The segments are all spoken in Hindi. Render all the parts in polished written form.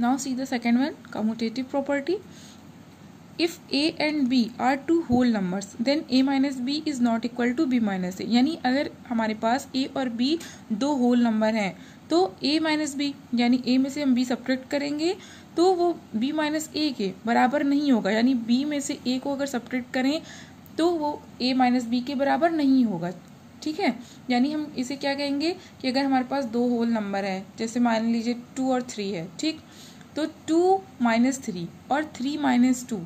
Now see the second one, commutative property. If a and b are two whole numbers, then a minus b is not equal to b minus a. यानी अगर हमारे पास a और b दो होल नंबर हैं तो a माइनस बी, यानी a में से हम b सब्ट्रैक्ट करेंगे तो वो b माइनस a के बराबर नहीं होगा, यानी b में से a को अगर सब्ट्रैक्ट करें तो वो a माइनस b के बराबर नहीं होगा। ठीक है, यानी हम इसे क्या कहेंगे कि अगर हमारे पास दो होल नंबर है, जैसे मान लीजिए 2 और 3 है, ठीक, तो 2 माइनस 3 और 3 माइनस 2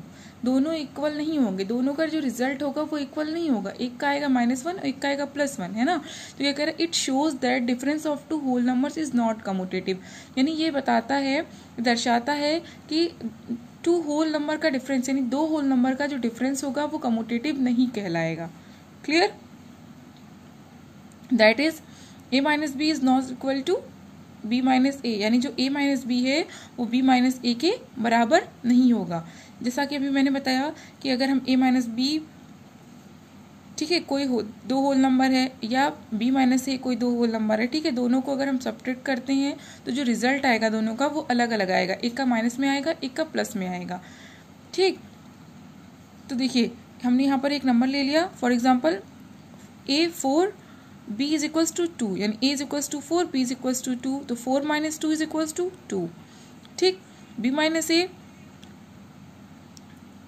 दोनों इक्वल नहीं होंगे, दोनों का जो रिजल्ट होगा वो इक्वल नहीं होगा, एक का आएगा -1 और एक का आएगा +1, है ना। तो क्या कह रहा है, it shows that difference of two whole numbers is not commutative, यानी ये बताता है, दर्शाता है कि टू होल नंबर का डिफरेंस, यानी दो होल नंबर का जो डिफरेंस होगा वो कम्यूटेटिव नहीं कहलाएगा। Clear, that is a minus B is not equal to b minus A, यानी जो a माइनस बी है वो b माइनस ए के बराबर नहीं होगा। जैसा कि अभी मैंने बताया कि अगर हम a माइनस बी, ठीक है, कोई दो होल नंबर है या b माइनस ए कोई दो होल नंबर है, ठीक है, दोनों को अगर हम सब्ट्रैक्ट करते हैं तो जो रिजल्ट आएगा दोनों का वो अलग अलग आएगा, एक का माइनस में आएगा, एक का प्लस में आएगा। ठीक, तो देखिए हमने यहाँ पर एक नंबर ले लिया, for example a4 b is equals to 2, यानी a is equals to 4 b is equals to 2, तो 4 माइनस 2 इज इक्वल्स टू 2। ठीक, b minus A,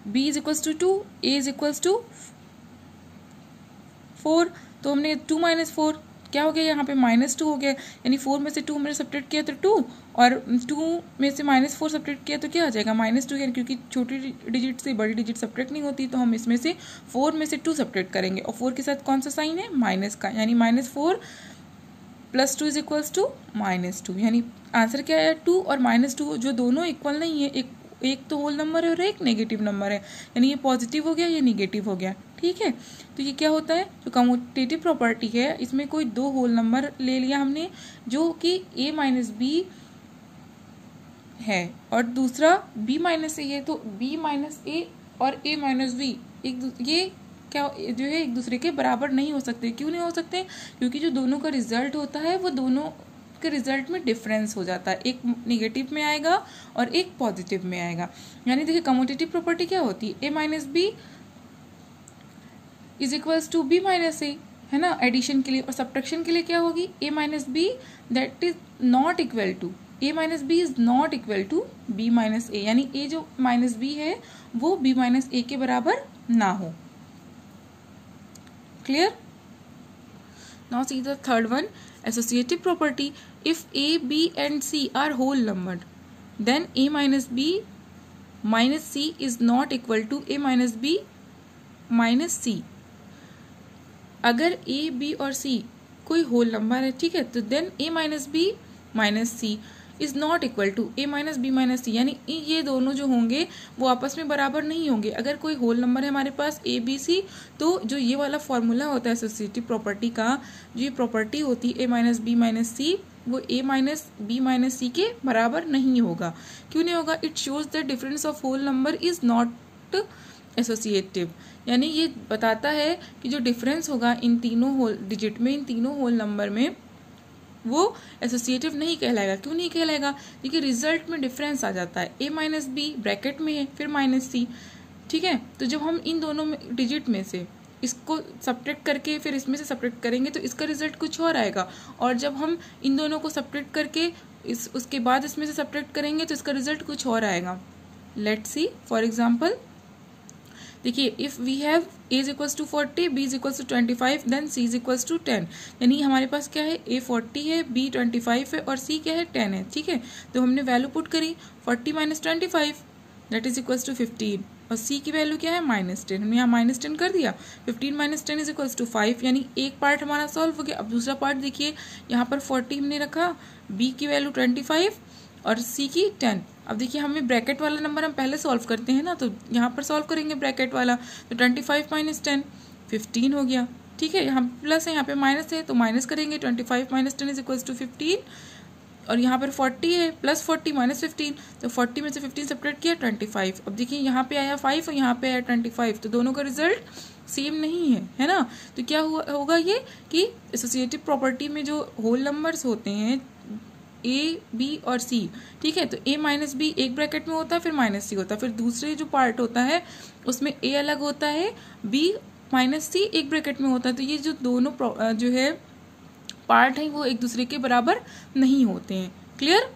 b is equals to 2, a is equals to 4, तो हमने 2 माइनस 4 क्या हो गया, यहाँ पे -2 हो गया, यानी 4 में से 2 हमने सब्ट्रैक्ट किया तो 2, और 2 में से -4 सब्ट्रैक्ट किया तो क्या आ जाएगा, -2, यानी क्योंकि छोटी डिजिट से बड़ी डिजिट सब्ट्रैक्ट नहीं होती, तो हम इसमें से 4 में से 2 सब्ट्रैक्ट करेंगे, और 4 के साथ कौन सा साइन है, माइनस का, यानी -4 + 2 इज इक्वल्स टू -2, यानी आंसर क्या है, 2 और -2 जो दोनों इक्वल नहीं है, एक तो होल नंबर है और एक नेगेटिव नंबर है, यानी ये पॉजिटिव हो गया, ये नेगेटिव हो गया। ठीक है, तो ये क्या होता है, जो कम्यूटेटिव प्रॉपर्टी है, इसमें कोई दो होल नंबर ले लिया हमने जो कि a माइनस बी है और दूसरा b माइनस ए है, तो b माइनस ए और a माइनस बी ये क्या जो है एक दूसरे के बराबर नहीं हो सकते। क्यों नहीं हो सकते, क्योंकि जो दोनों का रिजल्ट होता है वो दोनों के रिजल्ट में डिफरेंस हो जाता है, एक निगेटिव में आएगा और एक पॉजिटिव में आएगा। यानी देखिए कम्यूटेटिव प्रॉपर्टी क्या होती है, a minus B is equals to b minus A, है ना, एडिशन के लिए, और सब्ट्रैक्शन के लिए क्या होगी, a minus B that is not equal to, a minus B is not equal to b minus A, यानी a जो माइनस बी है वो b माइनस ए के बराबर ना हो। Clear, now see the third one, associative property. If a, b and c are whole numbered, then a minus b minus c is not equal to a minus b minus c. अगर a, b और c कोई होल नंबर है, ठीक है, तो then a minus B minus C is not equal to a minus B minus C, यानी ये दोनों जो होंगे वो आपस में बराबर नहीं होंगे। अगर कोई होल नंबर है हमारे पास a b c, तो जो ये वाला फॉर्मूला होता है एसोसिएटिव प्रॉपर्टी का, जो ये प्रॉपर्टी होती है a minus B minus C, वो a minus B minus C के बराबर नहीं होगा। क्यों नहीं होगा, it shows the difference of whole number is not associative, यानी ये बताता है कि जो डिफरेंस होगा इन तीनों होल डिजिट में, इन तीनों होल नंबर में, वो एसोसिएटिव नहीं कहलाएगा। क्यों नहीं कहलाएगा, क्योंकि रिजल्ट में डिफरेंस आ जाता है, a माइनस बी ब्रैकेट में है फिर माइनस सी। ठीक है, तो जब हम इन दोनों डिजिट में से इसको सब्ट्रैक्ट करके फिर इसमें से सब्ट्रैक्ट करेंगे तो इसका रिजल्ट कुछ और आएगा, और जब हम इन दोनों को सब्ट्रैक्ट करके उसके बाद इसमें से सब्ट्रैक्ट करेंगे तो इसका रिजल्ट कुछ और आएगा। लेट्स सी, फॉर एग्जाम्पल देखिए, if we have a is equals to 40, b is equals to 25, then c is equals to 10, यानी हमारे पास क्या है, a 40 है, b 25 है और c क्या है, 10 है। ठीक है, तो हमने वैल्यू पुट करी 40 minus 25 that is equals to 15, और c की वैल्यू क्या है, -10, हमने यहाँ -10 कर दिया, 15 माइनस 10 इज इक्वल्स टू 5, यानी एक पार्ट हमारा सॉल्व हो गया। अब दूसरा पार्ट देखिए, यहाँ पर 40 हमने रखा, b की वैल्यू 25 और c की 10। अब देखिए हमें ब्रैकेट वाला नंबर हम पहले सॉल्व करते हैं ना, तो यहाँ पर सॉल्व करेंगे ब्रैकेट वाला, तो 25 माइनस 10 15 हो गया। ठीक है, यहाँ प्लस है, यहाँ पे माइनस है, तो माइनस करेंगे, 25 माइनस 10 इज इक्वल्स टू 15, और यहाँ पर 40 है, प्लस 40 माइनस 15, तो 40 में से 15 सब्ट्रैक्ट किया 25। अब देखिए यहाँ पे आया 5 और यहाँ पे आया 25, तो दोनों का रिजल्ट सेम नहीं है ना। तो क्या होगा ये कि एसोसिएटिव प्रॉपर्टी में जो होल नंबर्स होते हैं ए बी और सी, ठीक है। तो ए माइनस बी एक ब्रैकेट में होता है, फिर माइनस सी होता है, फिर दूसरे जो पार्ट होता है उसमें ए अलग होता है, बी माइनस सी एक ब्रैकेट में होता है। तो ये जो दोनों जो है पार्ट है वो एक दूसरे के बराबर नहीं होते हैं। Clear?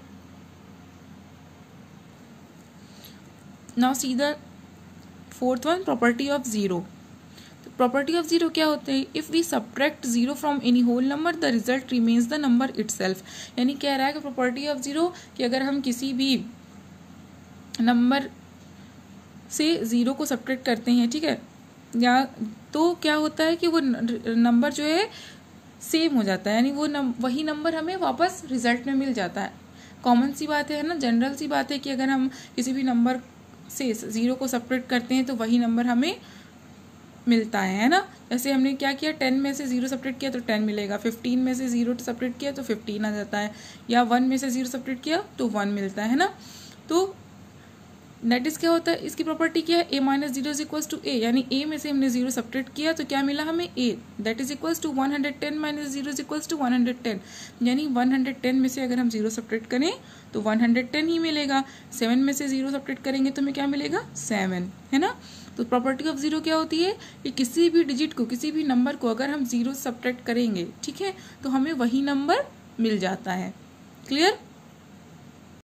Now see the fourth one, property of zero. Property of zero क्या होते हैं? If we subtract zero from any whole number the result remains the number itself. यानी कह रहा है कि प्रॉपर्टी ऑफ जीरो कि अगर हम किसी भी नंबर से जीरो को सब्ट्रैक्ट करते हैं, ठीक है, या तो क्या होता है कि वो नंबर जो है सेम हो जाता है, यानी वो वही नंबर हमें वापस रिजल्ट में मिल जाता है। कॉमन सी बात है ना, जनरल सी बात है कि अगर हम किसी भी नंबर से जीरो को सब्ट्रैक्ट करते हैं तो वही नंबर हमें मिलता है ना। जैसे हमने क्या किया, 10 में से 0 सब्ट्रैक्ट किया तो 10 मिलेगा, 15 में से 0 सब्ट्रैक्ट किया तो 15 आ जाता है, या 1 में से 0 सब्ट्रैक्ट किया तो 1 मिलता है ना। तो नेट इज क्या होता है, इसकी प्रॉपर्टी क्या है, a minus zero is equals to A, यानी a में से हमने 0 सब्ट्रैक्ट किया तो क्या मिला हमें a, that is equals to 110 minus 0 is equals to 110, यानी 110 में से अगर हम 0 सब्ट्रैक्ट करें तो 110 ही मिलेगा। 7 में से 0 सब्ट्रैक्ट करेंगे तो हमें क्या मिलेगा, 7, है ना। तो प्रॉपर्टी ऑफ जीरो क्या होती है कि किसी भी डिजिट को, किसी भी नंबर को अगर हम 0 सब्ट्रैक्ट करेंगे, ठीक है, तो हमें वही नंबर मिल जाता है। क्लियर?